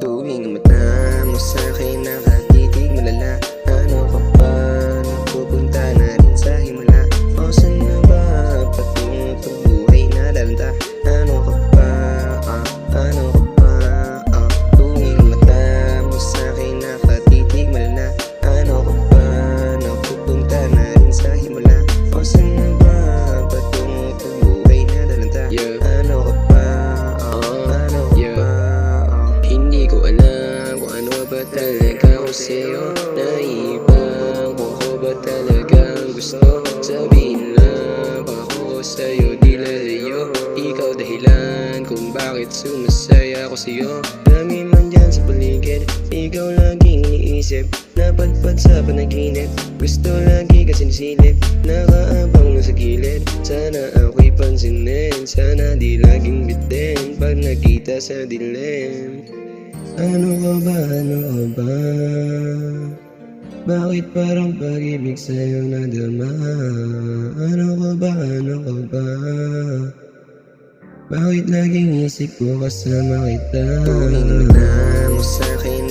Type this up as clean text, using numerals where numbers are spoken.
Tuwing mata mo sa'kin nakatitig malala. Ano ka ba? Napupunta na rin sa himala. O saan na ba patungo pag buhay na lalanta? Ano ka ba? Ano ka ba? Tuwing mata mo sa'kin nakatitig malala. Ano ka ba? Napupunta na rin sa himala. O saan na ba patungo pag buhay na lalanta? Ano ka ba? Ano ka ba? Hindi ko alam kung ano ba talaga ako sa'yo. Naiibang kung ako ba talagang gusto. Sabihin lang kung ako sa'yo di lalayo. Ikaw dahilan kung bakit sumasaya ako sa'yo. Dami man dyan sa paligid, ikaw laging iniisip. Napadpad sa panaginip, gusto lagi ka sinisilip. Nakaabang sa gilid, sana ako'y pansinin. Sana di laging bitin pag nakita sa dilim. Ano ka ba? Ano ka ba? Bakit parang pag-ibig sa'yo nadama? Ano ka ba? Ano ka ba? Bakit laging isip ko kasama kita? Tuwing mata mo sa'kin